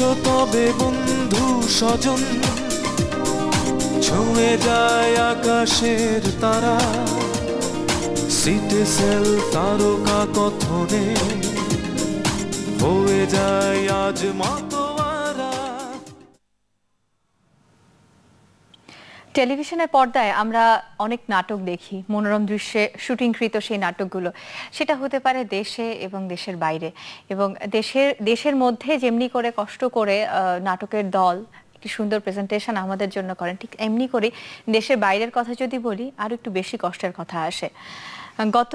তবে বন্ধু স্বজন, ছুঁয়ে যায় আকাশের তারা, সিটে সেল তারকা কথনে হয়ে যায় আজ মাতোয়ারা। টেলিভিশনের পর্দায় আমরা অনেক নাটক দেখি, মনোরম দৃশ্যে শুটিংকৃত সেই নাটকগুলো, সেটা হতে পারে দেশে এবং দেশের বাইরে, এবং দেশের মধ্যে যেমনি করে কষ্ট করে নাটকের দল একটি সুন্দর প্রেজেন্টেশন আমাদের জন্য করেন, ঠিক এমনি করে দেশের বাইরের কথা যদি বলি আরও একটু বেশি কষ্টের কথা আসে। গত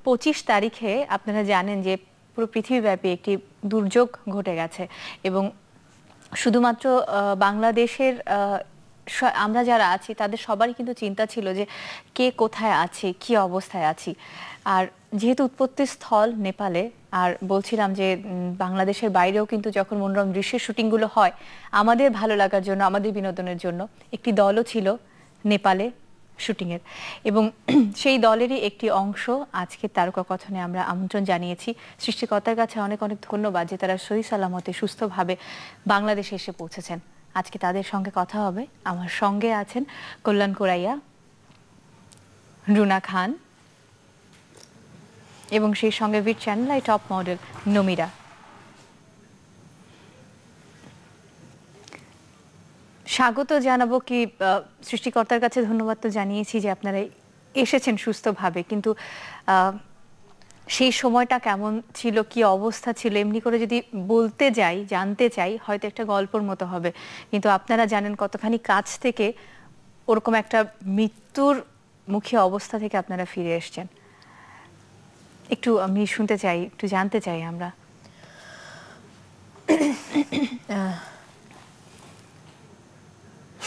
25 তারিখে আপনারা জানেন যে পুরো পৃথিবীব্যাপী একটি দুর্যোগ ঘটে গেছে, এবং শুধুমাত্র বাংলাদেশের আমরা যারা আছি তাদের সবারই কিন্তু চিন্তা ছিল যে কে কোথায় আছে, কি অবস্থায় আছি। আর যেহেতু উৎপত্তি স্থল নেপালে, আর বলছিলাম যে বাংলাদেশের বাইরেও কিন্তু যখন মনোরম দৃশ্যের শুটিংগুলো হয় আমাদের ভালো লাগার জন্য, আমাদের বিনোদনের জন্য একটি দলও ছিল নেপালে শুটিংয়ের, এবং সেই দলেরই একটি অংশ আজকে তারকা কথনে আমরা আমন্ত্রণ জানিয়েছি। সৃষ্টিকর্তার কাছে অনেক অনেক ধন্যবাদ যে তারা সহি সালামতে সুস্থভাবে বাংলাদেশে এসে পৌঁছেছেন। আজকে তাদের সঙ্গে কথা হবে। আমার সঙ্গে আছেন কল্যাণ কোরাইয়া, রুনা খান এবং সেই সঙ্গে ভিট channel I top model Namira. স্বাগত জানাবো কি, সৃষ্টিকর্তার কাছে ধন্যবাদ তো জানিয়েছি যে আপনারা এসেছেন সুস্থভাবে, কিন্তু সেই সময়টা কেমন ছিল, কি অবস্থা ছিল, এমনি করে যদি বলতে যাই, জানতে চাই হয়তো একটা গল্পর মতো হবে, কিন্তু আপনারা জানেন কতখানি কাছ থেকে ওরকম একটা মৃত্যুর মুখী অবস্থা থেকে আপনারা ফিরে এসছেন। একটু আমি শুনতে চাই, একটু জানতে চাই আমরা।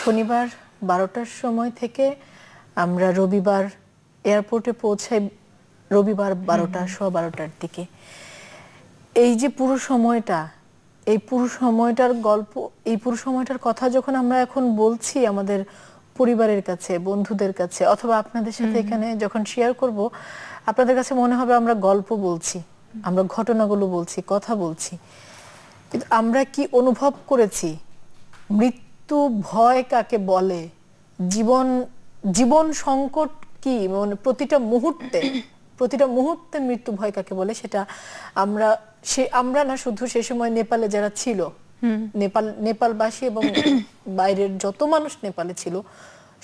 শনিবার 12টার সময় থেকে আমরা রবিবার এয়ারপোর্টে পৌঁছাই, রবিবার 12টার দিকে। এই যে পুরো সময়টা, এই পুরো সময়টার গল্প, এই পুরো সময়টার কথা যখন আমরা এখন বলছি আমাদের পরিবারের কাছে, বন্ধুদের কাছে, অথবা আপনাদের সাথে এখানে যখন শেয়ার করব, আপনাদের কাছে মনে হবে আমরা গল্প বলছি, আমরা ঘটনাগুলো বলছি, কথা বলছি। কিন্তু আমরা কি অনুভব করেছি, মৃত্যু ভয় কাকে বলে, জীবন সংকট কি, মানে প্রতিটা মুহূর্তে মৃত্যু ভয় কাকে বলে, সেটা আমরা না শুধু সে সময় নেপালে যারা ছিল, নেপালবাসী এবং বাইরের যত মানুষ নেপালে ছিল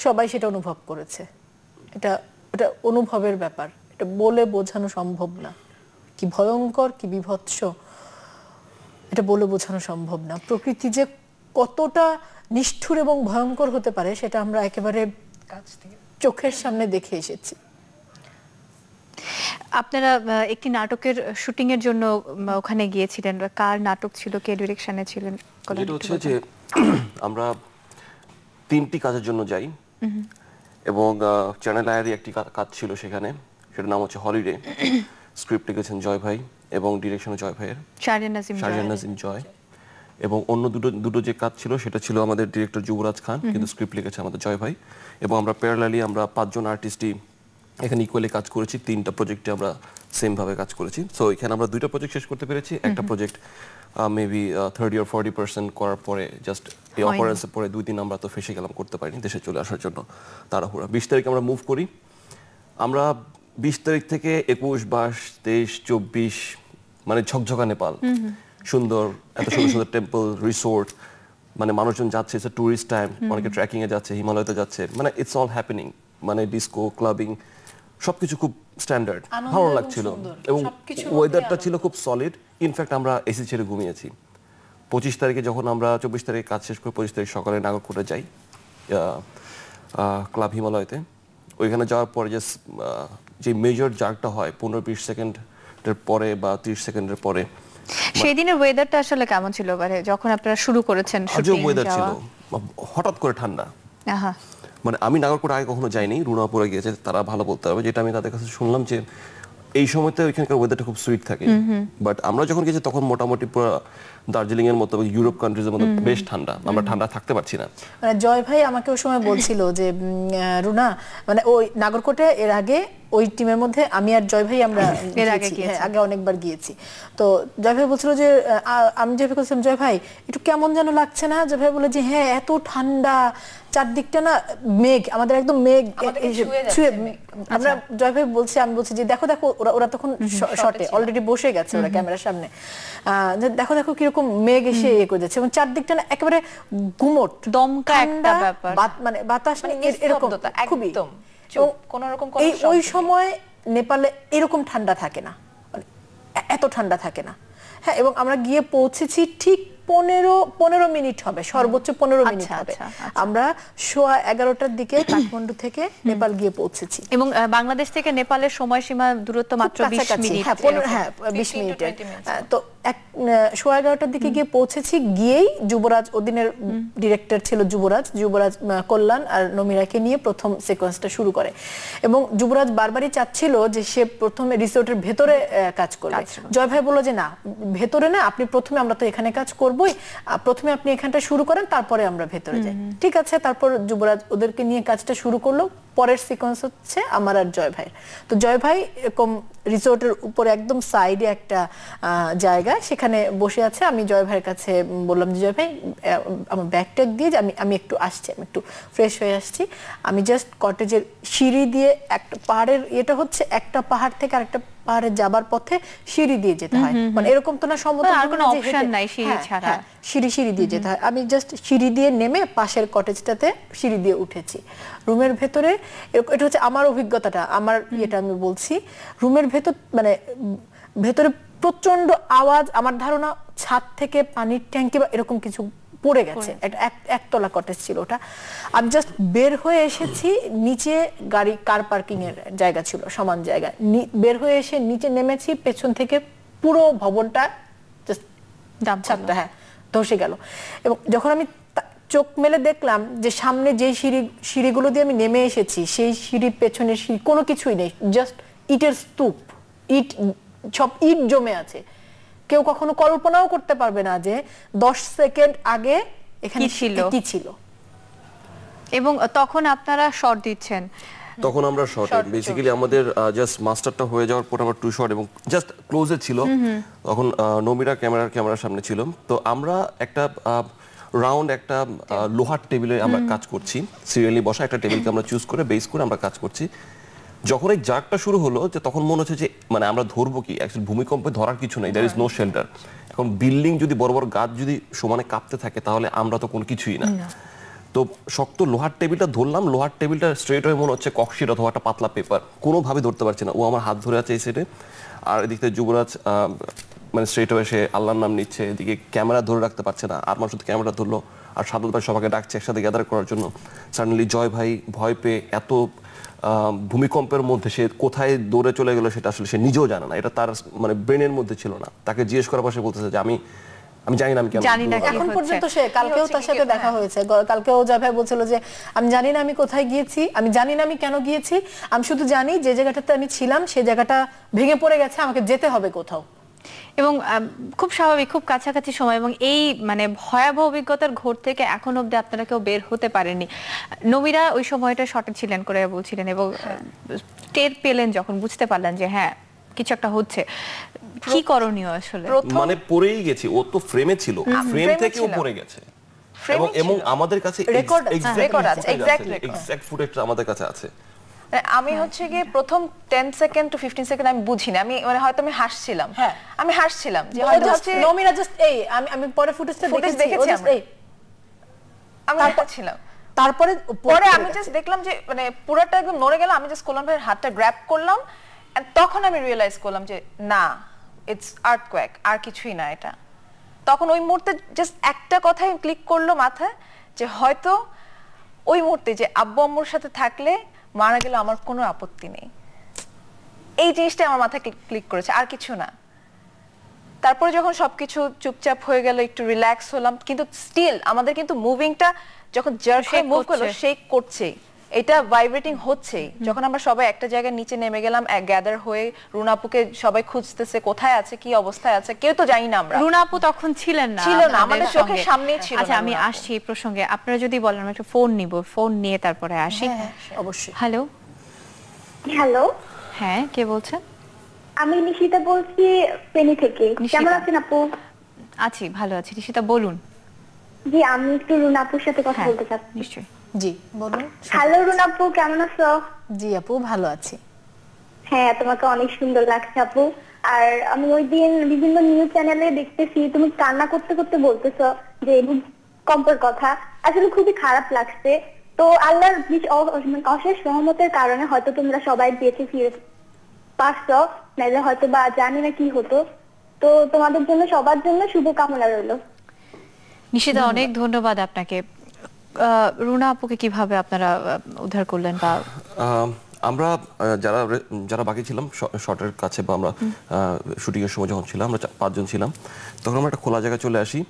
সবাই সেটা অনুভব করেছে। এটা অনুভবের ব্যাপার, এটা বলে বোঝানো সম্ভব না। কি ভয়ঙ্কর, কি বিভৎস, এটা বলে বোঝানো সম্ভব না। প্রকৃতি যে কতটা নিষ্ঠুর এবং ভয়ঙ্কর হতে পারে সেটা আমরা একেবারে চোখের সামনে দেখে এসেছি। আপনারা একটি নাটকের শুটিং এর জন্য ওখানে গিয়েছিলেন, কার নাটক ছিল, কে ডিরেকশনে ছিলেন? যেটা হচ্ছে যে আমরা 3টি কাজের জন্য যাই, এবং চ্যানেল আইয়ের একটি কাজ ছিল সেখানে, সেটার নাম হচ্ছে হলিডে। স্ক্রিপ্ট লিখেছেন জয় ভাই এবং ডিরেকশনে জয় ভাইয়ের, শাহজাহান নাজিম জয়। এবং অন্য দুটো যে কাজ ছিল সেটা ছিল আমাদের ডিরেক্টর যুবরাজ খান, কিন্তু স্ক্রিপ্ট লিখেছে আমাদের জয় ভাই। এবং আমরা প্যারালালি আমরা 5 জন আর্টিস্টই এখানে ইকুয়ালি কাজ করেছি, 3টা প্রজেক্টে আমরা সেম ভাবে কাজ করেছি। সো এখানে আমরা 2টা প্রজেক্ট শেষ করতে পেরেছি। একটা প্রজেক্ট মেবি 30 or 40% করার পরে জাস্ট এই অপারেশনের পরে 2-3 আমরা তো ফেসে গেলাম, করতে পারিনি দেশে চলে আসার জন্য তাড়াহুড়া। 20 তারিখে আমরা মুভ করি। আমরা 20 তারিখ থেকে 21, 22, 23, 24 মানে ঝকঝকা নেপাল, সুন্দর, এত সুন্দর সুন্দর টেম্পল, রিসোর্ট, মানে মানুষজন যাচ্ছে, ইটস আ টুরিস্ট টাইম, অনেকে ট্রেকিং এ যাচ্ছে, হিমালয়তে যাচ্ছে, মানে ইটস অল হ্যাপেনিং, মানে ডিস্কো, ক্লাবিং, সবকিছু খুব স্ট্যান্ডার্ড, ভালো লাগছিল। এবং ওয়েদারটা ছিল খুব সলিড। ইনফ্যাক্ট আমরা এসি ছেড়ে ঘুমিয়েছি। 25 তারিখে যখন আমরা 24 তারিখে কাজ শেষ করে 25 তারিখ সকালে নাগরকোটে যাই ক্লাব হিমালয়তে। ওইখানে যাওয়ার পরে যে মেজর জার্কটা হয় 15-20 সেকেন্ডের পরে বা 30 সেকেন্ডের পরে, সেই দিনের ওয়েদারটা আসলে কেমন ছিল? মানে যখন আপনারা শুরু করেছেন শুটিং, ওয়েদার ছিল হঠাৎ করে ঠান্ডা। মানে আমি নাগরকোটে আগে কখনো যাইনি, রুনাপুরে গিয়েছে, তারা ভালো বলতে হবে। যেটা আমি তাদের কাছে শুনলাম যে এই সময়তে ওইখানকার ওয়েদারটা খুব সুইট থাকে, বাট আমরা যখন গেছি তখন মোটামুটি পুরো দার্জিলিং এর মতো, ইউরোপ কান্ট্রিজের মতো বেশ ঠান্ডা, আমরা ঠান্ডা থাকতে পারছি না। মানে জয় ভাই আমাকে ওই সময় বলছিল যে রুনা, মানে ওই নাগরকোটে এর আগে ওই টিমের মধ্যে আমি আর জয় ভাই আমরা এর আগে গিয়েছি, হ্যাঁ আগে অনেকবার গিয়েছি। তো জয় ভাই বলছিল যে আমি জয় ভাই বলছিলাম জয় ভাই একটু কেমন যেন লাগছে না? জয় ভাই বলে যে হ্যাঁ এত ঠান্ডা, চারদিকটা না মেঘ, আমাদের একদম মেঘ ছুঁয়ে। আমরা জয় ভাই বলছি, আমি বলছি যে দেখো দেখো, ওরা তখন শটে অলরেডি বসে গেছে ওরা ক্যামেরার সামনে, দেখো দেখো কিরকম মেঘ এসে ইয়ে করে যাচ্ছে এবং চারদিকটা না একেবারে গুমট দমকা একটা ব্যাপার, মানে বাতাস এরকম খুবই কোন রকম ওই সময় নেপালে এরকম ঠান্ডা থাকে না, মানে এত ঠান্ডা থাকে না। হ্যাঁ, এবং আমরা গিয়ে পৌঁছেছি ঠিক 15 মিনিট হবে, সর্বোচ্চ 15 মিনিট হবে। আমরা 11:15টার দিকে কাঠমান্ডু থেকে নেপাল গিয়ে পৌঁছেছি এবং বাংলাদেশ থেকে নেপালের সময়সীমা দূরত্ব মাত্র 20 মিনিট। হ্যাঁ 20 মিনিটের। তো 11:15টার দিকে গিয়ে পৌঁছেছি। গিয়েই যুবরাজ, ওদিনের ডিরেক্টর ছিল যুবরাজ কল্যাণ আর নমিরাকে নিয়ে প্রথম সিকোয়েন্সটা শুরু করে এবং যুবরাজ বারবারই চাচ্ছিল যে সে প্রথমে রিসোর্টের ভেতরে কাজ করবে। জয় ভাই বলল যে না, ভেতরে না, আপনি প্রথমে, আমরা তো এখানে কাজ করবই, প্রথমে আপনি এখানটা শুরু করেন, তারপরে আমরা ভেতরে যাই। ঠিক আছে, তারপর যুবরাজ ওদেরকে নিয়ে কাজটা শুরু করলো। পরের সিকোয়েন্স হচ্ছে আমার আর জয় ভাই। তো জয় ভাই এরকম রিসোর্টের উপরে একদম সাইডে একটা জায়গা, সেখানে বসে আছে। আমি জয় ভাইয়ের কাছে বললাম যে জয় ভাই আমার ব্যাগটা দিয়ে আমি একটু আসছি, আমি একটু ফ্রেশ হয়ে আসছি। আমি জাস্ট কটেজের সিঁড়ি দিয়ে একটা পাহাড়ের, এটা হচ্ছে একটা পাহাড় থেকে আরেকটা পাহাড়ে যাবার পথে সিঁড়ি দিয়ে যেতে হয়, মানে এরকম তো না সমতল, আর কোনো অপশন নাই সিঁড়ি ছাড়া, সিঁড়ি দিয়ে যেতে হয়। আমি জাস্ট সিঁড়ি দিয়ে নেমে পাশের কটেজটাতে সিঁড়ি দিয়ে উঠেছি। রুমের ভেতরে, এটা হচ্ছে আমার অভিজ্ঞতাটা, আমার ইয়েটা আমি বলছি। রুমের ভেতর মানে ভেতরে প্রচন্ড আওয়াজ, আমার ধারণা ছাদ থেকে পানির ট্যাঙ্কি বা এরকম কিছু পড়ে গেছে। একতলা কটেজ ছিল ওটা। আমি জাস্ট বের হয়ে এসেছি, নিচে কার পার্কিং এর জায়গা ছিল, সমান জায়গা। বের হয়ে এসে নিচে নেমেছি, পেছন থেকে পুরো ভবনটা জাস্ট ছাদটা ধসে গেল। এবং যখন আমি চোখ মেলে দেখলাম যে সামনে যে সিঁড়িগুলো দিয়ে আমি নেমে এসেছি, সেই সিঁড়ির পেছনের সিঁড়ি কোনো কিছুই নেই, জাস্ট ইটের স্তূপ, সব ইট জমে আছে। কেউ কখনো কল্পনাও করতে পারবে না যে 10 সেকেন্ড আগে এখানে কি ছিল। এবং তখন আপনারা শট দিচ্ছেন? তখন আমরা শটে বেসিক্যালি আমাদের জাস্ট মাস্টারটা হয়ে যাওয়ার পর আমরা 2 শট এবং জাস্ট ক্লোজে ছিল। তখন নমিরা ক্যামেরার সামনে ছিল। তো আমরা একটা রাউন্ড একটা লোহার টেবিলে আমরা কাজ করছি, সিরিয়ালি বসা একটা টেবিলকে আমরা চুজ করে বেস করে আমরা কাজ করছি। যখন এই জাগটা শুরু হলো, যে তখন মনে হচ্ছে যে মানে আমরা ধরবো কি, অ্যাকচুয়ালি ভূমিকম্পে ধরার কিছু নেই, দ্যার ইজ নো শেল্টার। এখন বিল্ডিং যদি বড় বড় গাছ যদি সমানে কাঁপতে থাকে তাহলে আমরা তো কোনো কিছুই না। তো শক্ত লোহার টেবিলটা ধরলাম, লোহার টেবিলটা স্ট্রেট হয়ে মনে হচ্ছে ককশিট অথবা একটা পাতলা পেপার, কোনোভাবে ধরতে পারছি না। ও আমার হাত ধরে আছে এই সাইডে, আর এদিক থেকে যুবরাজ মানে স্ট্রেট হয়ে সে আল্লাহর নাম নিচ্ছে, এদিকে ক্যামেরা ধরে রাখতে পারছে না। আর আমার শুধু ক্যামেরা ধরলো, আর সাদত ভাই সবাইকে ডাকছে একসাথে গ্যাদার করার জন্য। সাডেনলি জয় ভাই ভয় পেয়ে এত ভূমিকম্পের মধ্যে সে কোথায় দৌড়ে চলে গেল সেটা আসলে সে নিজেও জানে না, এটা তার মানে ব্রেনের মধ্যে ছিল না। তাকে জিজ্ঞেস করার পর সে বলতেছে যে আমি জানি না, আমি কেন এখন পর্যন্ত সে, কালকেও তার সাথে দেখা হয়েছে, কালকেও জয় ভাই বলছিল যে আমি জানি না আমি কোথায় গিয়েছি, আমি জানি না আমি কেন গিয়েছি, আমি শুধু জানি যে জায়গাটাতে আমি ছিলাম সেই জায়গাটা ভেঙে পড়ে গেছে, আমাকে যেতে হবে কোথাও। এবং খুব স্বাভাবিক, খুব কাছাকাছি সময়, এবং এই মানে ভয়াবহ অভিজ্ঞতার ঘোর থেকে এখন অব্দি আপনারা কেউ বের হতে পারেননি। নমিরা ওই সময়টা শর্টে ছিলেন করে বলছিলেন, এবং টের পেলেন যখন, বুঝতে পারলেন যে হ্যাঁ কিছু একটা হচ্ছে, কি করণীয় আসলে? মানে পড়েই গেছি, ও তো ফ্রেমে ছিল, ফ্রেম থেকেও পড়ে গেছে। এবং আমাদের কাছে এক্সাক্ট ফুটেজ আমাদের কাছে আছে। আমি হচ্ছে গিয়ে প্রথম 10 সেকেন্ড টু 15 সেকেন্ড আমি বুঝিনি, আমি মানে হয়তো আমি হাসছিলাম, আমি হাসছিলাম যে হয়তো হচ্ছে নমিরা জাস্ট আমি পরে ফুটেজটা দেখেছি, আমি হাসছিলাম। তারপরে আমি জাস্ট দেখলাম যে মানে পুরোটা একদম নড়ে গেল। আমি জাস্ট কল্যাণ ভাইয়ের হাতটা গ্র্যাব করলাম, এন্ড তখন আমি রিয়েলাইজ করলাম যে না, ইটস আর্থকোয়েক, আর কিছুই না এটা। তখন ওই মুহূর্তে জাস্ট একটা কথাই ক্লিক করলো মাথায়, যে হয়তো ওই মুহূর্তে যে আব্বু আম্মুর সাথে থাকলে মারা গেলে আমার কোনো আপত্তি নেই, এই জিনিসটা আমার মাথায় ক্লিক করেছে, আর কিছু না। তারপরে যখন সবকিছু চুপচাপ হয়ে গেল, একটু রিল্যাক্স হলাম, কিন্তু স্টিল আমাদের কিন্তু মুভিংটা যখন জার্ক মুভ করলো, শেক করছে, এটা ভাইব্রেটিং হচ্ছে। যখন আমরা সবাই একটা জায়গায় নিচে নেমে গেলাম, গ্যাদার হয়ে, রুনাপুকে সবাই খুঁজতেছে কোথায় আছে, কি অবস্থায় আছে, কেউ তো জানি না আমরা। রুনাপু তখন ছিলেন না, আমাদের চোখের সামনেই ছিল। আচ্ছা, আমি আসছি এই প্রসঙ্গে। আপনারা যদি বলেন আমি একটা ফোন নিব, ফোন নিয়ে তারপরে আসি। অবশ্যই। হ্যালো হ্যালো, হ্যাঁ, কে বলছেন? আমি নিশিতা বলছি ফেনী থেকে। নিশিতা। কেমন আছেন আপু? আছি, ভালো আছি। নিশিতা বলুন। জি, আমি একটু রুনা আপুর সাথে কথা হ্যাঁ, বলতে চাচ্ছি। নিশ্চয়ই। জি বলুন। হ্যালো রুনা আপু, কেমন আছো? জি আপু, ভালো আছি। হ্যাঁ, তোমাকে অনেক সুন্দর লাগছে আপু। আর আমি ওই দিন বিভিন্ন নিউজ চ্যানেলে দেখতেছি তুমি কান্না করতে করতে বলতেছো যে ভূমিকম্পের কথা। আসলে খুবই খারাপ লাগছে। তো আল্লাহর অশেষ রহমতের কারণে হয়তো তোমরা সবাই বেঁচে ফিরে পারছো, নাহলে হয়তো বা জানি না কি হতো। তো তোমাদের জন্য, সবার জন্য শুভকামনা রইলো। নিশিতা, অনেক ধন্যবাদ আপনাকে। রুনা আপুকে কিভাবে আপনারা উদ্ধার করলেন? বা আমরা যারা বাকি ছিলাম শটের কাছে, বা আমরা শুটিং এর সময় যখন ছিলাম, আমরা 5 জন ছিলাম, তখন আমরা একটা খোলা জায়গায় চলে আসি।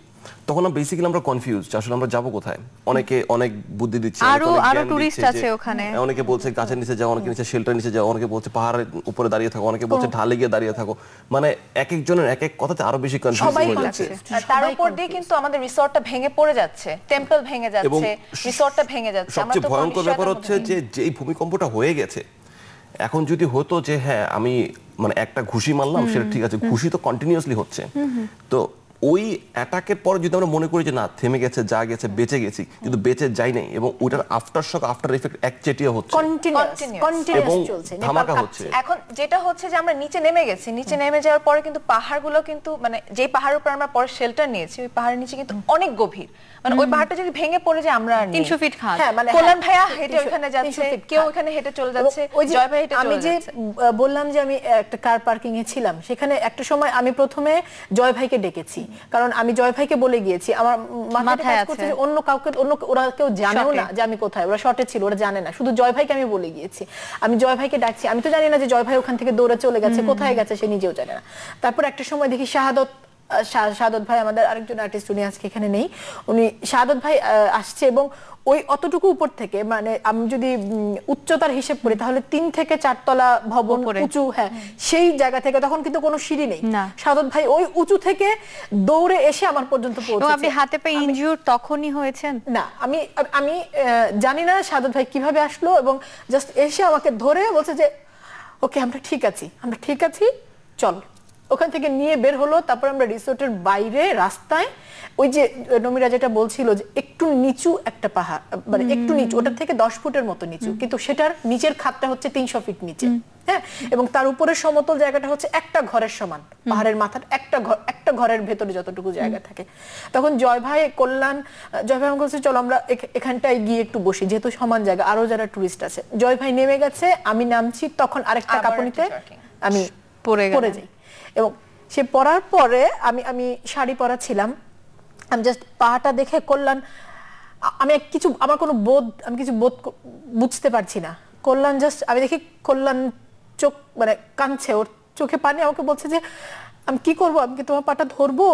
তখন বেসিক্যালি আমরা কনফিউজড, আসলে আমরা যাবো কোথায়। অনেকে অনেক বুদ্ধি দিচ্ছে, আরো টুরিস্ট আছে ওখানে। অনেকে বলছে গাছের নিচে যাও, অনেকে নিচে শেল্টার নিচে যাও, অনেকে বলছে পাহাড়ের উপরে দাঁড়িয়ে থাকো, অনেকে বলছে ঢালে গিয়ে দাঁড়িয়ে থাকো। মানে এক একজনের এক এক কথাতে আরো বেশি কনফিউজ হয়ে যাচ্ছে। তার উপর দিয়ে কিন্তু আমাদের রিসর্টটা ভেঙে পড়ে যাচ্ছে, টেম্পল ভেঙে যাচ্ছে, রিসর্টটা ভেঙে যাচ্ছে। আমরা তো সবচেয়ে ভয়ঙ্কর ব্যাপার হচ্ছে যে যেই ভূমিকম্পটা হয়ে গেছে, এখন যদি হতো যে হ্যাঁ আমি মানে একটা ঘুষি মারলাম, সেটা ঠিক আছে, ঘুষি তো কন্টিনিউয়াসলি হচ্ছে। তো ওই অ্যাটাকের পরে যদি আমরা মনে করি যে না থেমে গেছে, যা গেছে, বেঁচে গেছি, কিন্তু বেঁচে যাই নাই, এবং ওইটার আফটার শক, আফটার এফেক্ট একচেটিয়া হচ্ছে, এবং ধামাকা হচ্ছে। এখন যেটা হচ্ছে যে আমরা নিচে নেমে গেছি, নিচে নেমে যাওয়ার পরে কিন্তু পাহাড়গুলো কিন্তু মানে যে পাহাড়ের উপর আমরা পরে শেল্টার নিয়েছি, ওই পাহাড়ের নিচে কিন্তু অনেক গভীর। মানে ওই পাহাড়টা যদি ভেঙে পড়ে যায়, আমরা 300 ফিট খাদ। হ্যাঁ, মানে কল্যাণ ভাইয়া হেঁটে ওখানে যাচ্ছে, কেউ ওখানে হেঁটে চলে যাচ্ছে, জয় ভাই হেঁটে চলে যাচ্ছে। আমি যে বললাম যে আমি একটা কার পার্কিং এ ছিলাম, সেখানে একটা সময় আমি প্রথমে জয় ভাইকে ডেকেছি, কারণ আমি জয় ভাইকে বলে গিয়েছি, আমার মাথায় কাজ করছে যে অন্য কাউকে, ওরা কেউ জানেও না যে আমি কোথায়, ওরা শর্টে ছিল, ওরা জানে না, শুধু জয় ভাইকে আমি বলে গিয়েছি। আমি জয় ভাইকে ডাকছি, আমি তো জানি না যে জয় ভাই ওখান থেকে দৌড়ে চলে গেছে, কোথায় গেছে সে নিজেও জানে না। তারপর একটা সময় দেখি শাহাদত ভাই, আমাদের আরেকজন আর্টিস্ট, উনি আজকে এখানে নেই, উনি শাহাদত ভাই আসছে, এবং ওই অতটুকু উপর থেকে, মানে আমি যদি উচ্চতার হিসেব করি তাহলে 3 থেকে 4 তলা ভবন উঁচু, হ্যাঁ, সেই জায়গা থেকে, তখন কিন্তু কোনো সিঁড়ি নেই, শাহাদত ভাই ওই উঁচু থেকে দৌড়ে এসে আমার পর্যন্ত পৌঁছেছে। আপনি হাতে পায়ে ইনজিউর তখনই হয়েছেন? না, আমি জানি না শাহাদত ভাই কিভাবে আসলো, এবং জাস্ট এসে আমাকে ধরে বলছে যে ওকে, আমরা ঠিক আছি, চল। ওখান থেকে নিয়ে বের হলো। তারপর আমরা রিসোর্টের বাইরে রাস্তায়, ওই যে নমিরা যেটা বলছিল যে একটু নিচু একটা পাহাড়, মানে একটু নিচু, ওটার থেকে 10 ফুটের মতো নিচু, কিন্তু সেটার নিচের খাতটা হচ্ছে 300 ফিট নিচে, হ্যাঁ, এবং তার উপরে সমতল জায়গাটা হচ্ছে একটা ঘরের সমান, পাহাড়ের মাথার একটা ঘরের ভেতরে যতটুকু জায়গা থাকে। তখন জয় ভাই আমাকে বলছে চলো আমরা এখানটায় গিয়ে একটু বসি, যেহেতু সমান জায়গা, আরো যারা টুরিস্ট আছে। জয় ভাই নেমে গেছে, আমি নামছি, তখন আরেকটা কাঁপুনিতে আমি পড়ে যাই, এবং সে পড়ার পরে আমি শাড়ি পরা ছিলাম, আমি জাস্ট পাহাড়টা দেখে কল্যাণ, আমি কিছু বুঝতে পারছি না। কল্যাণ জাস্ট, আমি দেখি কল্যাণ চোখ মানে কাঁদছে, ওর চোখে পানি, আমাকে বলছে যে আমি কি করবো, আমি কি তোমার পাটা ধরবো,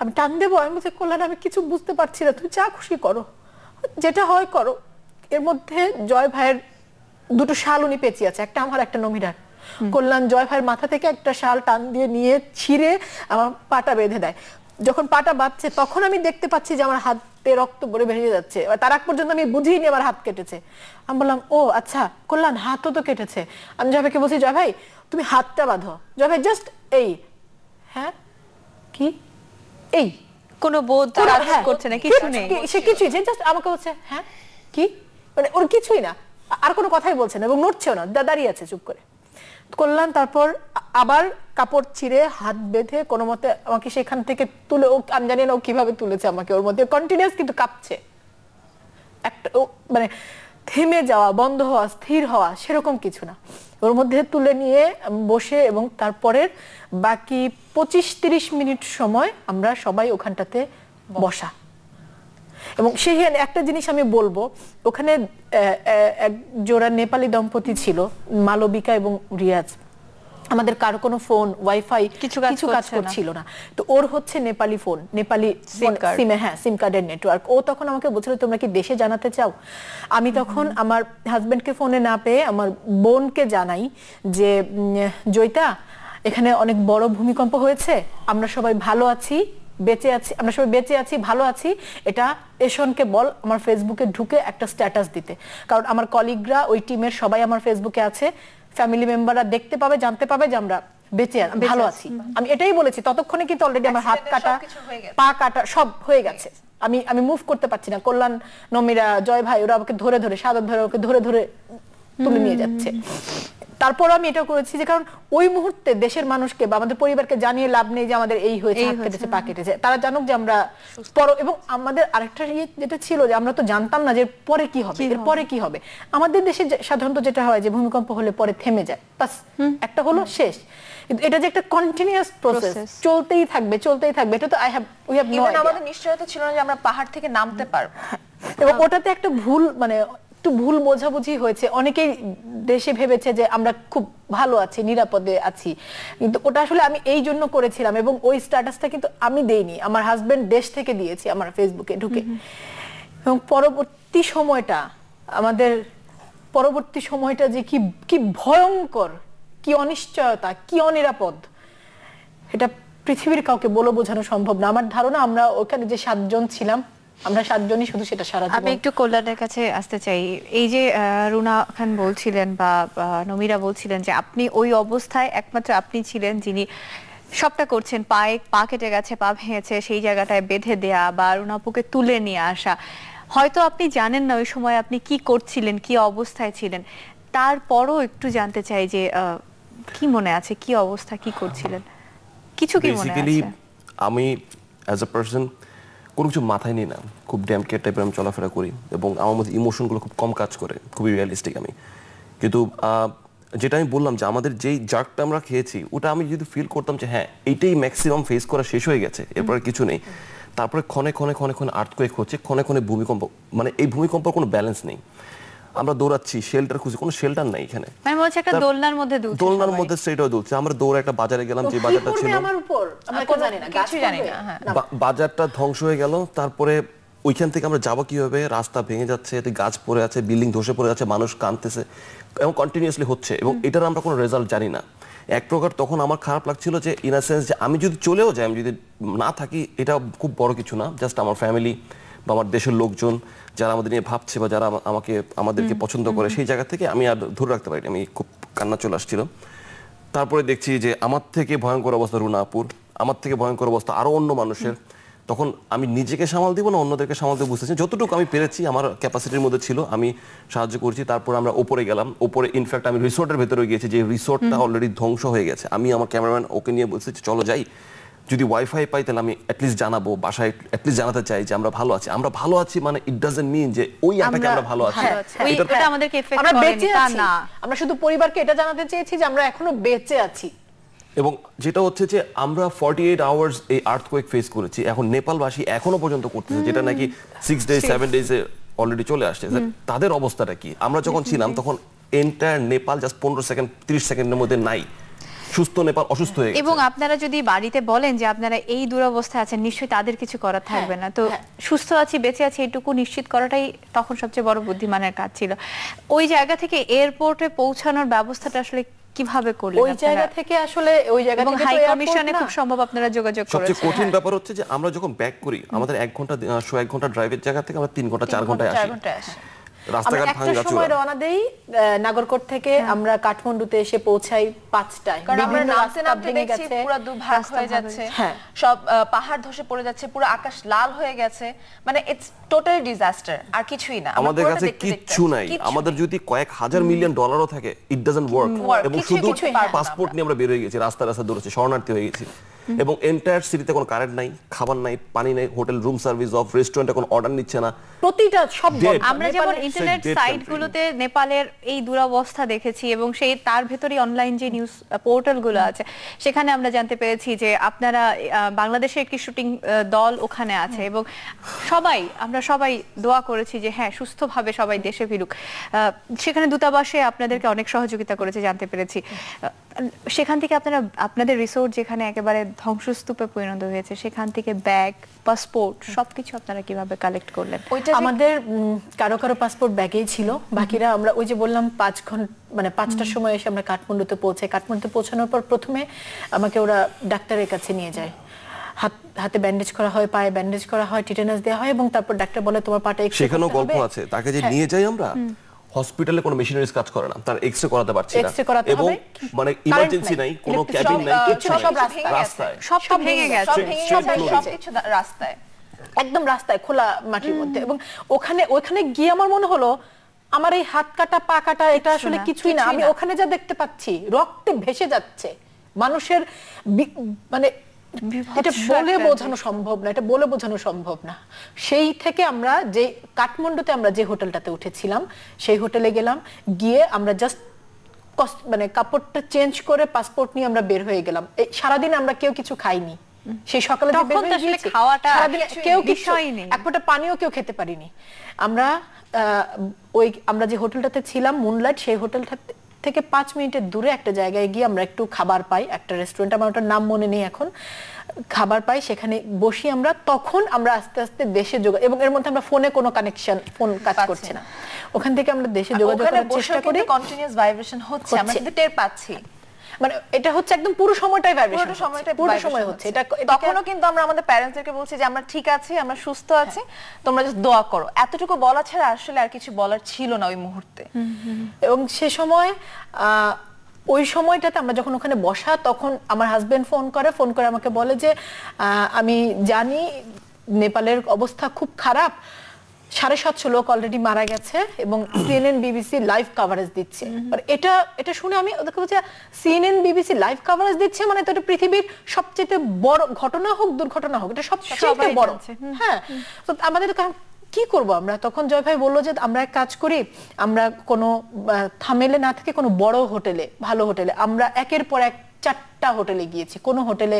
আমি টান দেবো? আমি বলছি কল্যাণ, আমি কিছু বুঝতে পারছি না, তুমি যা খুশি করো, যেটা হয় করো। এর মধ্যে জয় ভাইয়ের 2টো শাল উনি পেঁচিয়ে আছে, একটা আমার, একটা নমিরার। কল্যাণ জয় ভাইয়ের মাথা থেকে একটা শাল টান দিয়ে নিয়ে ছিঁড়ে আমার পাটা বেঁধে দেয়। যখন পাটা বাঁধছে, তখন আমি দেখতে পাচ্ছি যে আমার হাতে রক্ত পড়ে বেরিয়ে যাচ্ছে। তার আগ পর্যন্ত আমি বুঝিনি আমার হাত কেটেছে। আমি বললাম ও আচ্ছা, কল্যাণ হাতও তো কেটেছে। আমি জয় ভাইকে বলছি, জয় ভাই তুমি হাতটা বাঁধো। জয় ভাই জাস্ট এই, হ্যাঁ কি, এই কোনো বোধ করছে না, কিছু নেই, সে কিছুই, জাস্ট আমাকে বলছে হ্যাঁ কি, মানে ওর কিছুই না, আর কোনো কথাই বলছে না, এবং নড়ছেও না, দাঁড়িয়ে আছে চুপ করে। কল্যাণ তারপর আবার কাপড় ছিঁড়ে হাত বেঁধে কোনো মতে আমাকে সেখান থেকে তুলে, আমি জানি না ও কিভাবে তুলেছে আমাকে, ওর মধ্যে কন্টিনিউয়াস কিন্তু কাঁপছে, একটা মানে থেমে যাওয়া, বন্ধ হওয়া, স্থির হওয়া সেরকম কিছু না। ওর মধ্যে তুলে নিয়ে বসে, এবং তারপরের বাকি 25-30 মিনিট সময় আমরা সবাই ওখানটাতে বসা। এবং সেই একটা জিনিস আমি বলবো, ওখানে এক জোড়া নেপালি দম্পতি ছিল, মালবিকা এবং রিয়াজ। আমাদের কারো কোনো ফোন, ওয়াইফাই কিছু কাজ করছিল না। তো ওর হচ্ছে নেপালি ফোন, নেপালি সিম কার্ডের নেটওয়ার্ক। ও তখন আমাকে বলছিল তোমরা কি দেশে জানাতে চাও? আমি তখন আমার হাজবেন্ডকে ফোনে না পেয়ে আমার বোনকে জানাই যে জয়িতা, এখানে অনেক বড় ভূমিকম্প হয়েছে, আমরা সবাই ভালো আছি, বেঁচে আছি, আমরা সবাই বেঁচে আছি, ভালো আছি, এটা এশনকে বল আমার ফেসবুকে ঢুকে একটা স্ট্যাটাস দিতে। কারণ আমার কলিগরা, ওই টিমের সবাই আমার ফেসবুকে আছে, ফ্যামিলি মেম্বাররা দেখতে পাবে, জানতে পাবে যে আমরা বেঁচে ভালো আছি। আমি এটাই বলেছি, ততক্ষণে কিন্তু অলরেডি আমার হাত কাটা, পা কাটা সব হয়ে গেছে। আমি মুভ করতে পারছি না। কল্যাণ, নমিরা, জয় ভাই ওরা আমাকে ধরে ধরে, সাদত ভাই ওকে ধরে ধরে তুলে নিয়ে যাচ্ছে। তারপর আমি এটা করেছি যে কারণ ওই মুহূর্তে দেশের মানুষকে বা আমাদের পরিবারকে জানিয়ে লাভ নেই যে আমাদের এই হয়েছে, হাত কেটেছে, পা কেটেছে। তারা জানুক যে আমরা এবং আমাদের আরেকটা যেটা ছিল যে আমরা তো জানতাম না যে পরে কি হবে, এর পরে কি হবে। আমাদের দেশে সাধারণত যেটা হয় যে ভূমিকম্প হলে পরে থেমে যায়, বাস একটা হলো শেষ। কিন্তু এটা যে একটা কন্টিনিউয়াস প্রসেস, চলতেই থাকবে চলতেই থাকবে। এটা তো উই হ্যাভ নো আইডিয়া। আমাদের নিশ্চয়তা ছিল না যে আমরা পাহাড় থেকে নামতে পারবো। এবং ওটাতে একটা ভুল, মানে একটু ভুল বোঝাবুঝি হয়েছে। অনেকেই দেশে ভেবেছে যে আমরা খুব ভালো আছি, নিরাপদে আছি, কিন্তু ওটা আসলে আমি এই জন্য করেছিলাম। এবং ওই স্ট্যাটাসটা কিন্তু আমি দেইনি, আমার হাজবেন্ড দেশ থেকে দিয়েছি আমার ফেসবুকে ঢুকে। এবং পরবর্তী সময়টা, আমাদের পরবর্তী সময়টা যে কি ভয়ঙ্কর, কি অনিশ্চয়তা, কি অনিরাপদ, এটা পৃথিবীর কাউকে বলে বোঝানো সম্ভব না। আমার ধারণা আমরা ওখানে যে 7 জন ছিলাম, আমরা 7 জনই শুধু সেটা সারা জীবন। আমি একটু কল্যাণের কাছে আসতে চাই। এই যে রুনা খান বলছিলেন বা নমিরা বলছিলেন যে আপনি ওই অবস্থায় একমাত্র আপনি ছিলেন যিনি সবটা করছেন, পা কেটে গেছে, পা ভেঙেছে, সেই জায়গাটায় বেঁধে দেয়া বা রুনাপুকে তুলে নিয়ে আসা। হয়তো আপনি জানেন না ওই সময় আপনি কি করছিলেন, কি অবস্থায় ছিলেন, তারপরও একটু জানতে চাই যে কি মনে আছে, কি অবস্থা, কি করছিলেন, কিছু কি মনে আছে? আমি অ্যাজ এ পারসন কোনো কিছু মাথায় নিই না, খুব ড্যাম কেয়ার টাইপের আমি চলাফেরা করি এবং আমার মধ্যে ইমোশনগুলো খুব কম কাজ করে, খুবই রিয়েলিস্টিক আমি। কিন্তু যেটা আমি বললাম যে আমাদের যেই জার্কটা আমরা খেয়েছি, ওটা আমি যদি ফিল করতাম যে হ্যাঁ এইটাই ম্যাক্সিমাম ফেস করা শেষ হয়ে গেছে, এরপরে কিছু নেই, তারপরে ক্ষণে ক্ষণে ক্ষণে ক্ষণে আর্থকোয়েক হচ্ছে, ক্ষণে ক্ষণে ভূমিকম্প, মানে এই ভূমিকম্পের কোনো ব্যালেন্স নেই। আমরা দৌড়াচ্ছি, শেল্টার খুঁজছি, কোনো শেল্টার নাই এখানে। মানে মনে হচ্ছে একটা দোলনার মধ্যে দোলনার মধ্যে সেটাও দুলছে। আমরা দৌড়ে একটা বাজারে গেলাম, যে বাজারটা ছিল আমার উপর আমরা কি জানি না, কিছু জানি না। হ্যাঁ, বাজারটা ধ্বংস হয়ে গেল। তারপরে ওইখান থেকে আমরা যাবো কিভাবে, রাস্তা ভেঙে যাচ্ছে, এতে গাছ পড়ে আছে, বিল্ডিং ধসে পড়ে যাচ্ছে, মানুষ কাঁদতেছে এবং কন্টিনিউয়াসলি হচ্ছে, এবং এটার আমরা কোনো রেজাল্ট জানি না। এক প্রকার তখন আমার খারাপ লাগছিল যে ইন আ সেন্স যে আমি যদি চলেও যাই, আমি যদি না থাকি, এটা খুব বড় কিছু না, জাস্ট আমার ফ্যামিলি বা আমার দেশের লোকজন যারা আমাদের নিয়ে ভাবছে বা যারা আমাদেরকে পছন্দ করে, সেই জায়গা থেকে আমি আর ধরে রাখতে পারিনি, আমি খুব কান্না চলে আসছিল। তারপরে দেখছি যে আমার থেকে ভয়ঙ্কর অবস্থা রুনাপুর, আমার থেকে ভয়ঙ্কর অবস্থা আরো অন্য মানুষের। তখন আমি নিজেকে সামাল দিব না অন্যদেরকে সামাল দিয়ে বুঝতেছি, যতটুকু আমি পেরেছি আমার ক্যাপাসিটির মধ্যে ছিল আমি সাহায্য করছি। তারপর আমরা ওপরে গেলাম, ওপরে ইনফ্যাক্ট আমি রিসোর্টের ভেতরে গিয়েছি, যে রিসোর্টটা অলরেডি ধ্বংস হয়ে গেছে। আমি আমার ক্যামেরাম্যান ওকে নিয়ে বলছি চলো যাই, যদি ওয়াইফাই পাই তাহলে আমি অ্যাটলিস্ট জানাবো, বাসায় অ্যাটলিস্ট জানাতে চাই যে আমরা ভালো আছি। আমরা ভালো আছি মানে ইট ডাজন্ট মিন যে ওই আটাকে আমরা ভালো আছি, এটা আমাদেরকে এফেক্ট আমরা করেনি বেঁচে তা আছি না। আমরা শুধু পরিবারকে এটা জানাতে চেয়েছি যে আমরা এখনো বেঁচে আছি। এবং যেটা হচ্ছে যে আমরা 48 আওয়ার্স এই আর্থকোয়েক ফেস করেছি, এখন নেপালবাসী এখনো পর্যন্ত করতেছে, যেটা নাকি 6 ডেজ 7 ডেজে অলরেডি চলে আসছে। তাদের অবস্থাটা কি? আমরা যখন ছিলাম তখন এন্টায়ার নেপাল জাস্ট 15 সেকেন্ড 30 সেকেন্ডের মধ্যে নাই, সুস্থ নেপাল অসুস্থ হয়ে গেছে। এবং আপনারা যদি বাড়িতে বলেন যে আপনারা এই দুরবস্থায় আছেন, নিশ্চয়ই তাদের কিছু করার থাকবে না। তো সুস্থ আছি, বেঁচে আছি, এটুকু নিশ্চিত করাটাই তখন সবচেয়ে বড় বুদ্ধিমানের কাজ ছিল। ওই জায়গা থেকে এয়ারপোর্টে পৌঁছানোর ব্যবস্থাটা আসলে কিভাবে করলেন? ওই জায়গা থেকে আসলে ওই জায়গা থেকে হাই কমিশনে খুব সম্ভব আপনারা যোগাযোগ করেছেন। সবচেয়ে কঠিন ব্যাপার হচ্ছে যে আমরা যখন ব্যাক করি, আমাদের 1 ঘন্টা ড্রাইভের জায়গা থেকে আমরা 3 ঘন্টা 4 ঘন্টায় আসি। রাস্তাঘাট ভাঙা চূড়া। সময় রওনা দেই নাগরকোট থেকে, আমরা কাঠমান্ডুতে এসে পৌঁছাই 5টায়। কারণ আমরা নামতে নামতে দেখছি পুরো দুভাগ হয়ে যাচ্ছে, সব পাহাড় ধসে পড়ে যাচ্ছে, পুরো আকাশ লাল হয়ে গেছে, মানে ইটস টোটালি ডিজাস্টার, আর কিছুই না। আমাদের কাছে কিচ্ছু নাই। আমাদের যদি কয়েক হাজার মিলিয়ন ডলারও থাকে, ইট ডাজন্ট ওয়ার্ক। এবং শুধু পাসপোর্ট নিয়ে আমরা বের হয়ে গেছি, রাস্তা দৌড়াচ্ছি, শরণার্থী হয়ে গেছি। এবং এন্টায়ার সিটিতে কোনো কারেন্ট নাই, খাবার নাই, পানি নাই, হোটেল রুম সার্ভিস অফ, রেস্টুরেন্টে কোনো অর্ডার নিচ্ছে না, প্রতিটা সব বন্ধ। আমরা যেমন ইন্টারনেট সাইটগুলোতে নেপালের এই দুরবস্থা দেখেছি, এবং সেই তার ভেতরেই অনলাইন যে নিউজ পোর্টালগুলো আছে, সেখানে আমরা জানতে পেরেছি যে আপনারা বাংলাদেশের একটি শুটিং দল ওখানে আছে, এবং আমরা সবাই দোয়া করেছি যে হ্যাঁ সুস্থভাবে সবাই দেশে ফিরুক। সেখানে দূতাবাসে আপনাদেরকে অনেক সহযোগিতা করেছে জানতে পেরেছি। সেখান থেকে আপনাদের রিসোর্ট যেখানে একেবারে ধ্বংসস্তূপে পরিণত হয়েছে, সেখান থেকে ব্যাগ, পাসপোর্ট সবকিছু আপনারা কিভাবে কালেক্ট করলেন? আমাদের কারো পাসপোর্ট ব্যাগেই ছিল, বাকিরা আমরা ওই যে বললাম 5 ঘন্টা মানে 5টার সময় এসে আমরা কাঠমান্ডুতে পৌঁছাই। কাঠমান্ডুতে পৌঁছানোর পর প্রথমে আমাকে ওরা ডাক্তারের কাছে নিয়ে যায়। হাতে ব্যান্ডেজ করা হয়, পায়ে ব্যান্ডেজ করা হয়, টিটেনাস দেওয়া হয় এবং তারপর ডাক্তার বলে তোমার পাটা এক্সরে করতে হবে। সেখানেও গল্প আছে, তাকে যে নিয়ে যাই আমরা হসপিটালে কোনো মেশিনারিজ কাজ করে না, তার এক্সরে করাতে পারছি না, এবং মানে ইমার্জেন্সি নাই, কোনো ক্যাবিন নাই, কিছু সব নাই, রাস্তায় সব ভেঙে গেছে, সবকিছু রাস্তায়, একদম রাস্তায় খোলা মাটির মধ্যে। এবং ওখানে গিয়ে আমার মনে হলো আমার এই হাত কাটা পা কাটা এটা আসলে কিছুই না, আমি ওখানে যা দেখতে পাচ্ছি রক্তে ভেসে যাচ্ছে মানুষের, মানে এটা বলে বোঝানো সম্ভব না, এটা বলে বোঝানো সম্ভব না। সেই থেকে আমরা যে কাঠমান্ডুতে আমরা যে হোটেলটাতে উঠেছিলাম সেই হোটেলে গেলাম, গিয়ে আমরা জাস্ট মানে কাপড়টা চেঞ্জ করে পাসপোর্ট নিয়ে আমরা বের হয়ে গেলাম। এই সারাদিন আমরা কেউ কিছু খাইনি, সেই সকালে যে বের হয়ে গিয়েছি সারাদিন কেউ কিছু, এক ফোঁটা পানিও কেউ খেতে পারিনি আমরা। আমরা যে হোটেলটাতে ছিলাম মুনলাইট, সেই হোটেলটা থেকে 5 মিনিটের দূরে একটা জায়গায় গিয়ে আমরা একটু খাবার পাই, একটা রেস্টুরেন্ট, আমার ওটার নাম মনে নেই এখন, খাবার পাই, সেখানে বসি আমরা। তখন আমরা আস্তে আস্তে দেশে যোগাযোগ, এবং এর মধ্যে আমরা ফোনে কোনো কানেকশন, ফোন কাজ করছে না, ওখান থেকে আমরা দেশে যোগাযোগ করার চেষ্টা করি, কন্টিনিউয়াস ভাইব্রেশন হচ্ছে, আমরা কিন্তু টের পাচ্ছি, মানে এটা হচ্ছে একদম পুরো সময়টাই ভাইব্রেশন, পুরো সময় হচ্ছে এটা। তখনও কিন্তু আমরা আমাদের প্যারেন্টসদেরকে বলছি যে আমরা ঠিক আছি, আমরা সুস্থ আছি, তোমরা জাস্ট দোয়া করো, এতটুকু বলা ছাড়া আসলে আর কিছু বলার ছিল না ওই মুহূর্তে। এবং সে সময় ওই সময়টাতে আমরা যখন ওখানে বসা, তখন আমার হাজবেন্ড ফোন করে আমাকে বলে যে আমি জানি নেপালের অবস্থা খুব খারাপ, 750 লোক অলরেডি মারা গেছে এবং সিএনএন বিবিসি লাইভ কভারেজ দিচ্ছে। এটা শুনে আমি ওদেরকে বলছি সিএনএন বিবিসি লাইভ কভারেজ দিচ্ছে মানে তো এটা পৃথিবীর সবচেয়ে বড় ঘটনা হোক দুর্ঘটনা হোক, এটা সবচেয়ে বড়। হ্যাঁ, তো আমাদের কি করব আমরা? তখন জয় ভাই বললো যে আমরা এক কাজ করি, আমরা কোনো থামেলে না থেকে কোনো বড় হোটেলে, ভালো হোটেলে, আমরা একের পর এক 4টা হোটেলে গিয়েছি, কোন হোটেলে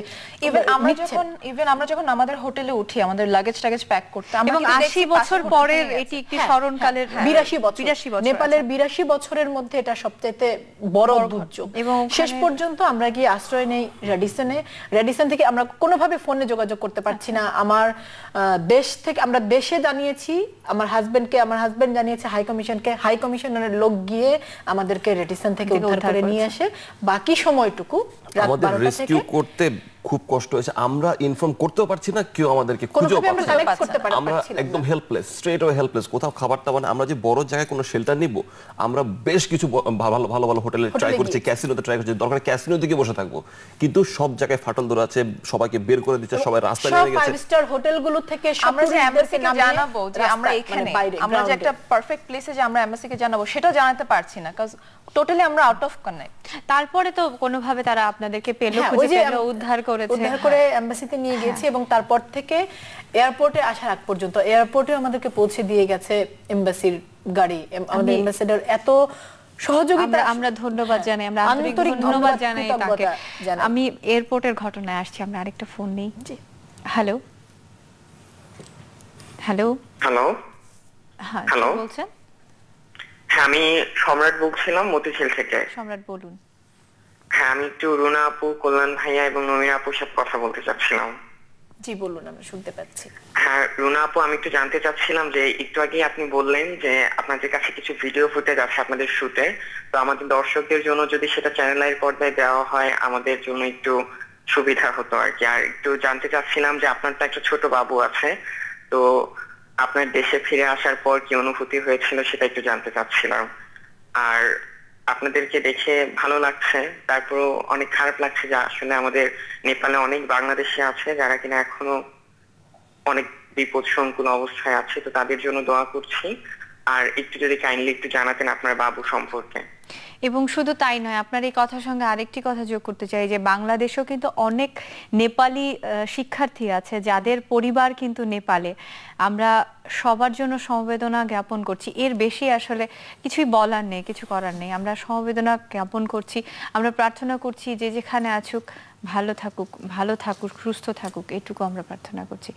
ইভেন আমরা যখন আমাদের হোটেলে উঠি আমাদের লাগেজ প্যাক করতে, এবং 80 বছর পরের এটি একটি স্মরণকালের, 82 বছর নেপালের 82 বছরের মধ্যে এটা সবচেয়ে বড় দুর্যোগ। এবং শেষ পর্যন্ত আমরা গিয়ে আশ্রয় নেই রেডিসন থেকে আমরা কোনোভাবে ফোনে যোগাযোগ করতে পারছি না। আমার দেশ থেকে আমরা দেশে জানিয়েছি, আমার হাজবেন্ড জানিয়েছে হাই কমিশনারের লোক গিয়ে আমাদেরকে রেডিসন থেকে উদ্ধার করে নিয়ে আসে। বাকি সময়টুকু আমাদের রেস্কিউ করতে খুব কষ্ট হয়েছে, আমরা ইনফর্ম করতেও পারছি না, কেউ আমাদেরকে খুঁজেও পাচ্ছে না, আমরা একদম হেল্পলেস, স্ট্রেট অ্যাওয়ে হেল্পলেস। কোথাও খাবার টাবার, আমরা যে বড় জায়গায় কোনো শেল্টার নিব, আমরা বেশ কিছু ভালো ভালো হোটেলে ট্রাই করছি, ক্যাসিনোতে ট্রাই করছি, দরকার ক্যাসিনোর দিকে বসে থাকবো, কিন্তু সব জায়গায় ফাটল ধরে আছে, সবাইকে বের করে দিচ্ছে, সবাই রাস্তায় নেমে গেছে। 5 স্টার হোটেলগুলো থেকে আমরা যে এমবাসিকে জানাবো যে আমরা এখানে, আমরা যে একটা পারফেক্ট প্লেসে যে আমরা এমবাসিকে জানাবো সেটাও জানাতে পারছি না, কারণ টোটালি আমরা আউট অফ কানেক্ট। তারপরে তো কোনোভাবে তারা আপনাদেরকে পেলো, খুঁজে পেলো, উদ্ধার করে এমবাসিতে নিয়ে গেছে। এবং তারপর থেকে এয়ারপোর্টে আসার আগ পর্যন্ত এয়ারপোর্টে আমাদেরকে পৌঁছে দিয়ে গেছে এমবাসির গাড়ি। আমাদের অ্যাম্বাসেডর এত সহযোগিতা, আমরা ধন্যবাদ জানাই, আমরা আন্তরিক ধন্যবাদ জানাই তাকে। আমি এয়ারপোর্টের ঘটনায় আসছি, আমরা আরেকটা ফোন নেই। হ্যালো হ্যালো হ্যালো হ্যাঁ, হ্যালো বলছেন? হ্যাঁ, আমি সম্রাট বলছিলাম মতিঝিল থেকে। সম্রাট বলুন। হ্যাঁ, আমি একটু রুনা আপু, কল্যাণ ভাইয়া এবং নমিরা আপুর সাথে কথা বলতে চাচ্ছিলাম। জি বলুন, আমরা শুনতে পাচ্ছি। হ্যাঁ রুনা আপু, আমি একটু জানতে চাচ্ছিলাম যে একটু আগে আপনি বললেন যে আপনাদের কাছে কিছু ভিডিও ফুটেজ আছে আপনাদের শুটে, তো আমাদের দর্শকদের জন্য যদি সেটা চ্যানেল আইয়ের পর্দায় দেওয়া হয় আমাদের জন্য একটু সুবিধা হতো আর কি। আর একটু জানতে চাচ্ছিলাম যে আপনার তো একটা ছোট বাবু আছে, তো আপনার দেশে ফিরে আসার পর কি অনুভূতি হয়েছিল সেটা একটু জানতে চাচ্ছিলাম। আর আপনাদেরকে দেখে ভালো লাগছে, তারপরও অনেক খারাপ লাগছে যে আসলে আমাদের নেপালে অনেক বাংলাদেশি আছে যারা কিনা এখনো অনেক বিপদ সংকুল অবস্থায় আছে, তো তাদের জন্য দোয়া করছি। আর একটু যদি কাইন্ডলি একটু জানাতেন আপনার বাবু সম্পর্কে। এবং শুধু তাই নয়, আপনার এই কথার সঙ্গে আরেকটি কথা যোগ করতে চাই যে বাংলাদেশেও কিন্তু অনেক নেপালি শিক্ষার্থী আছে যাদের পরিবার কিন্তু নেপালে। আমরা সবার জন্য সমবেদনা জ্ঞাপন করছি, এর বেশি আসলে কিছুই বলার নেই, কিছু করার নেই। আমরা সমবেদনা জ্ঞাপন করছি, আমরা প্রার্থনা করছি যে যেখানে আছুক ভালো থাকুক, সুস্থ থাকুক, এটুকু আমরা প্রার্থনা করছি।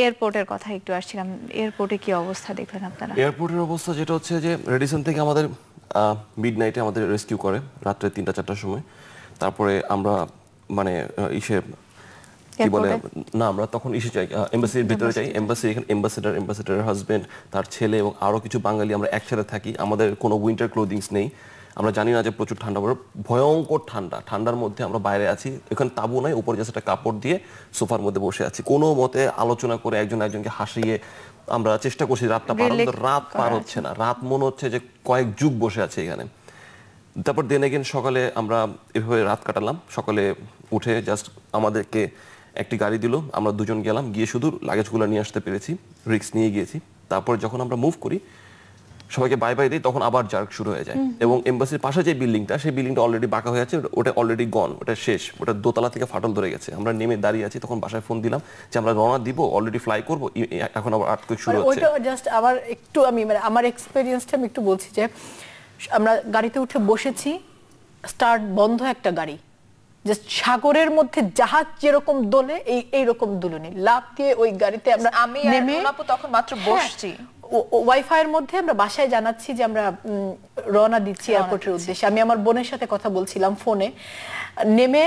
এয়ারপোর্টের কথা একটু আসছিলাম, এয়ারপোর্টে কি অবস্থা দেখলেন আপনারা? এয়ারপোর্টের অবস্থা যেটা হচ্ছে যে রেডিসন থেকে আমাদের মিডনাইটে আমাদের রেস্কিউ করে রাত্রে 3টা-4টার সময়। তারপরে আমরা মানে কি বলে না, আমরা তখন যাই এমবাসির ভিতরে যাই। এমবাসি এখানে এমবাসেডার হাজবেন্ড, তার ছেলে এবং আরো কিছু বাঙালি আমরা একসাথে থাকি। আমাদের কোনো উইন্টার ক্লোদিংস নেই, আমরা জানি না যে প্রচুর ঠান্ডা পড়ে, ভয়ঙ্কর ঠান্ডা, ঠান্ডার মধ্যে আমরা বাইরে আছি, এখানে তাবু নাই, উপরে জাস্ট একটা কাপড় দিয়ে সোফার মধ্যে বসে আছি, কোনো মতে আলোচনা করে একজন একজনকে হাসিয়ে আমরা চেষ্টা করছি রাতটা পার, রাত পার হচ্ছে না, রাত মনে হচ্ছে যে কয়েক যুগ বসে আছে এখানে। তারপর দেন এগেন সকালে আমরা এভাবে রাত কাটালাম, সকালে উঠে জাস্ট আমাদেরকে একটি গাড়ি দিল, আমরা দুজন গেলাম, গিয়ে শুধু লাগেজগুলো নিয়ে আসতে পেরেছি, রিস্ক নিয়ে গিয়েছি। তারপর যখন আমরা মুভ করি সবাইকে বাই বাই দিই, তখন আবার জার্ক শুরু হয়ে যায় এবং এমবাসির পাশে যে বিল্ডিংটা, সেই বিল্ডিংটা অলরেডি বাঁকা হয়ে আছে, ওটা অলরেডি গন, ওটা শেষ, ওটা দোতলা থেকে ফাটল ধরে গেছে। আমরা নেমে দাঁড়িয়ে আছি, তখন বাসায় ফোন দিলাম যে আমরা রওনা দিব, অলরেডি ফ্লাই করবো, এখন আবার আর্থকুয়েক শুরু হচ্ছে। ওইটা জাস্ট আবার একটু আমি মানে আমার এক্সপেরিয়েন্সটা আমি একটু বলছি যে আমরা গাড়িতে উঠে বসেছি, স্টার্ট বন্ধ একটা গাড়ি, জাস্ট সাগরের মধ্যে জাহাজ যেরকম দোলে এইরকম দুলুনি, লাফ দিয়ে ওই গাড়িতে আমরা আমি নেমে তখন মাত্র বসছি, ওয়াইফাইয়ের মধ্যে আমরা বাসায় জানাচ্ছি যে আমরা রওনা দিচ্ছি এয়ারপোর্টের উদ্দেশ্যে। আমি আমার বোনের সাথে কথা বলছিলাম ফোনে, নেমে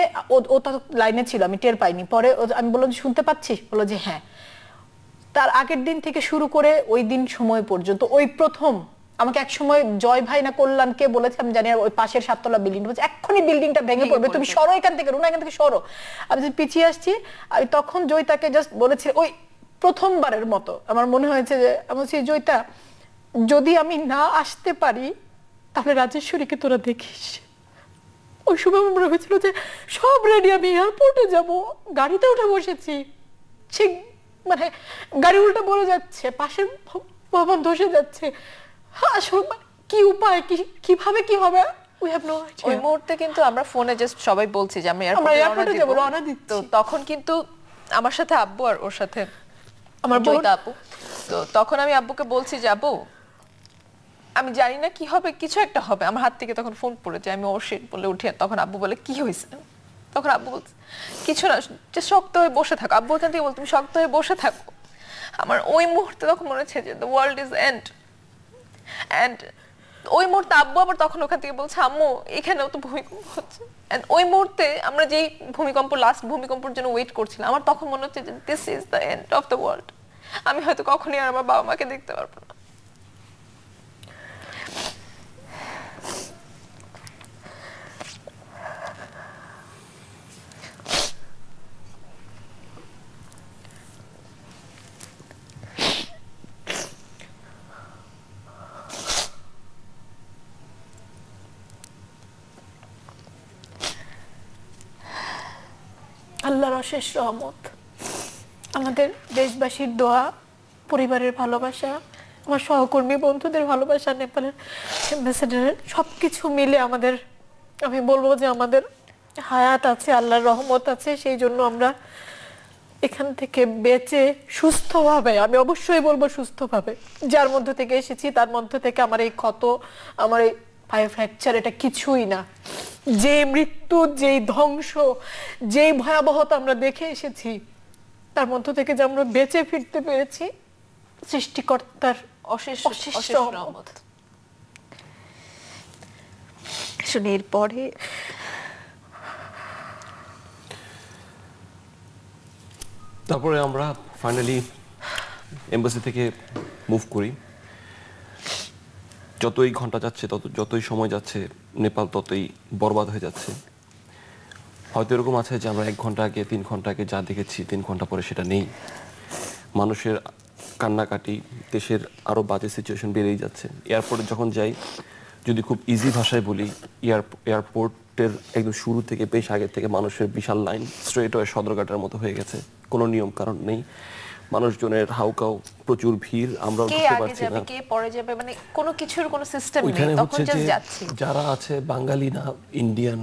ও তো লাইনে ছিল, আমি টের পাইনি। পরে আমি বললাম শুনতে পাচ্ছিস, বললো যে হ্যাঁ। তার আগের দিন থেকে শুরু করে ওই দিন সময় পর্যন্ত ওই প্রথম আমাকে এক সময় জয় ভাই না কল্যাণ কে বলেছে আমি জানি, ওই পাশের 7 তলা বিল্ডিং বলছে এক্ষুনি বিল্ডিংটা ভেঙে পড়বে, তুমি সরো এখান থেকে, রুনা এখান থেকে সরো। আমি পিছিয়ে আসছি, আমি তখন জয়িতাকে জাস্ট বলেছি, ওই প্রথমবারের মতো আমার মনে হয়েছে যে আমি বলছি জয়িতা যদি আমি না আসতে পারি তাহলে রাজেশ্বরীকে তোরা দেখিস। ওই সময় আমার মনে হয়েছিল যে সব রেডি, আমি এয়ারপোর্টে যাব, গাড়িতে উঠে বসেছি, ঠিক মানে গাড়ি উল্টা বলে যাচ্ছে, পাশের ভবন ধসে যাচ্ছে, আসলে কি উপায়, কিভাবে কি হবে উই হ্যাভ নো আইডিয়া। ওই মুহূর্তে কিন্তু আমরা ফোনে জাস্ট সবাই বলছি যে আমি এয়ারপোর্টে যাব, রওনা দিচ্ছি। তো তখন কিন্তু আমার সাথে আব্বু আর ওর সাথে আমার জয়িতা আপু, তো তখন আমি আব্বুকে বলছি যে আব্বু আমি জানি না কি হবে, কিছু একটা হবে। আমার হাত থেকে তখন ফোন পড়েছে, আমি ওর শিট বলে উঠে, তখন আব্বু বলে কি হয়েছে, তখন আব্বু বলছে কিছু না, যে শক্ত হয়ে বসে থাকো। আব্বু এখান থেকে বল তুমি শক্ত হয়ে বসে থাকো। আমার ওই মুহূর্তে তখন মনে হচ্ছে যে the world is end, and ওই মুহূর্তে আব্বু আবার তখন ওখান থেকে বলছে আম্মু এখানেও তো ভূমিকম্প হচ্ছে। এন্ড ওই মুহূর্তে আমরা যেই ভূমিকম্প, লাস্ট ভূমিকম্পের জন্য ওয়েট করছিলাম, আমার তখন মনে হচ্ছে যে this is the end of the world, আমি হয়তো কখনই আর আমার বাবা মাকে দেখতে পারবো না। আল্লাহর অশেষ রহমত, আমাদের দেশবাসীর দোয়া, পরিবারের ভালোবাসা, আমার সহকর্মী বন্ধুদের ভালোবাসা, নেপালের অ্যাম্বাসেডারের সবকিছু মিলে আমাদের, আমি বলবো যে আমাদের হায়াত আছে, আল্লাহর রহমত আছে, সেই জন্য আমরা এখান থেকে বেঁচে সুস্থভাবে, আমি অবশ্যই বলবো সুস্থভাবে, যার মধ্য থেকে এসেছি তার মধ্য থেকে আমার এই ক্ষত, আমার এই পায়ে ফ্র্যাকচার এটা কিছুই না। যে মৃত্যু, যেই ধ্বংস, যেই ভয়াবহতা আমরা দেখে এসেছি, তার মধ্য থেকে যে আমরা বেঁচে ফিরতে পেরেছি সৃষ্টিকর্তার অশেষ রহমত। শুনে এরপরে তারপরে আমরা ফাইনালি এমবাসি থেকে মুভ করি। যতই ঘন্টা যাচ্ছে, যতই সময় যাচ্ছে, নেপাল ততই বরবাদ হয়ে যাচ্ছে। হয়তো এরকম আছে যে আমরা 1 ঘন্টা আগে, 3 ঘন্টা আগে যা দেখেছি 3 ঘন্টা পরে সেটা নেই। মানুষের কান্নাকাটি, দেশের আরও বাজে সিচুয়েশন বেড়েই যাচ্ছে। এয়ারপোর্টে যখন যাই, যদি খুব ইজি ভাষায় বলি, এয়ারপোর্টের একদম শুরু থেকে বেশ আগে থেকে মানুষের বিশাল লাইন, স্ট্রেট হয়ে সদরঘাটের মতো হয়ে গেছে, কোনো নিয়ম কারণ নেই, মানুষজনের হাউকাউ, প্রচুর ভিড়, আমরা বুঝতে পারছি না কে পরে যাবে, মানে কোনো কিছুর কোনো সিস্টেম নেই। ওইখানে তখন হচ্ছে জাস্ট যে যাচ্ছি। যারা আছে বাঙালি না, ইন্ডিয়ান,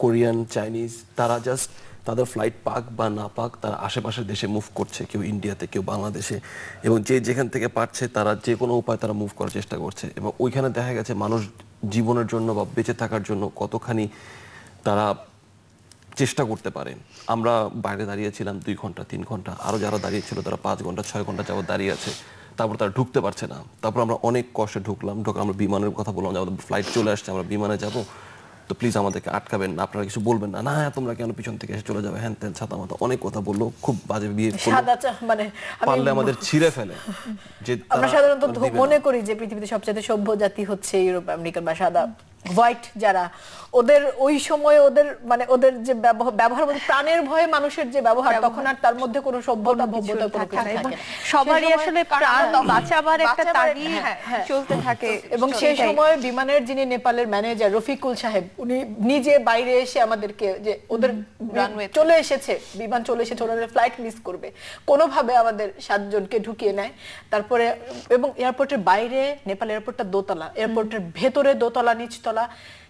কোরিয়ান, চাইনিজ, তারা জাস্ট তাদের ফ্লাইট পাক বা না পাক তারা আশেপাশের দেশে মুভ করছে, কেউ ইন্ডিয়াতে, কেউ বাংলাদেশে, এবং যে যেখান থেকে পারছে তারা যে কোনো উপায় তারা মুভ করার চেষ্টা করছে। এবং ওইখানে দেখা গেছে মানুষ জীবনের জন্য বা বেঁচে থাকার জন্য কতখানি তারা চেষ্টা করতে পারে। আমরা বাইরে দাঁড়িয়েছিলাম 2 ঘন্টা 3 ঘন্টা, আরও যারা দাঁড়িয়েছিল তারা 5 ঘন্টা 6 ঘন্টা যাবত দাঁড়িয়ে আছে, তারপর তারা ঢুকতে পারছে না। তারপর আমরা অনেক কষ্টে ঢুকলাম, আমরা বিমানের কথা বললাম যে আমাদের ফ্লাইট চলে আসছে, আমরা বিমানে যাব, তো প্লিজ আমাদেরকে আটকাবেন না, আপনারা কিছু বলবেন না, না তোমরা কেন পিছন থেকে এসে চলে যাবে, হ্যান ত্যান ছাতা মাথা অনেক কথা বললো, খুব বাজে বিহেভ করলো, মানে পারলে আমাদের ছিঁড়ে ফেলে। যে আমরা সাধারণত মনে করি যে পৃথিবীতে সবচেয়ে সভ্য জাতি হচ্ছে ইউরোপ আমেরিকান বা সাদা হোয়াইট যারা, ওদের ওই সময় ওদের মানে ওদের যে ব্যবহার বলতে প্রাণের ভয়ে মানুষের যে ব্যবহার, তখন আর তার মধ্যে কোনো সভ্যতা ভব্যতা কোনো কিছু থাকে না। সবারই আসলে প্রাণ বাঁচাবার একটা তাগিদ চলতে থাকে। এবং সেই সময় বিমানের যিনি নেপালের ম্যানেজার রফিকুল সাহেব, উনি নিজে বাইরে এসে আমাদেরকে যে ওদের রানওয়ে চলে এসেছে, বিমান চলে এসেছে, ওনারা ফ্লাইট মিস করবে, কোনোভাবে আমাদের 7 জনকে ঢুকিয়ে নেয়। তারপরে এবং এয়ারপোর্টের বাইরে, নেপাল এয়ারপোর্টটা দোতলা, এয়ারপোর্টের ভেতরে দোতলা নিচতলা,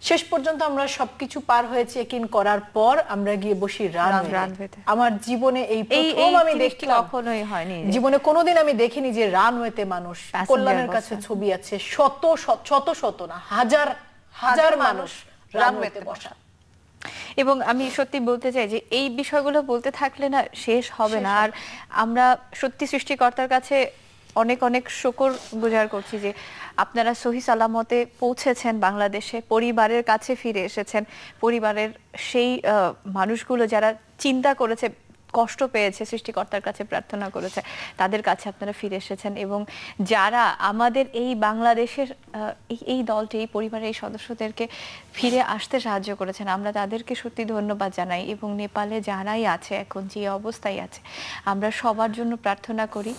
শেষ পর্যন্ত আমরা সবকিছু পার হয়ে চেক ইন করার পর আমরা গিয়ে বসি রানওয়েতে। আমার জীবনে এই প্রথম আমি দেখলাম, কখনোই হয়নি জীবনে কোনোদিন আমি দেখিনি যে রানওয়েতে মানুষ, কল্যাণের কাছে ছবি আছে, শত শত না হাজার হাজার মানুষ রানওয়েতে বসা। এবং আমি সত্যি বলতে চাই যে এই বিষয়গুলো বলতে থাকলে না শেষ হবে না। আর আমরা সত্যি সৃষ্টিকর্তার কাছে অনেক অনেক শুকর গুজার করছি যে আপনারা সহি সালামতে পৌঁছেছেন বাংলাদেশে, পরিবারের কাছে ফিরে এসেছেন। পরিবারের সেই মানুষগুলো যারা চিন্তা করেছে, কষ্ট পেয়েছে, সৃষ্টিকর্তার কাছে প্রার্থনা করেছে, তাদের কাছে আপনারা ফিরে এসেছেন। এবং যারা আমাদের এই বাংলাদেশের এই দলটি, এই পরিবারের এই সদস্যদেরকে ফিরে আসতে সাহায্য করেছেন, আমরা তাদেরকে সত্যি ধন্যবাদ জানাই। এবং নেপালে যারাই আছে এখন, যে অবস্থায় আছে, আমরা সবার জন্য প্রার্থনা করি।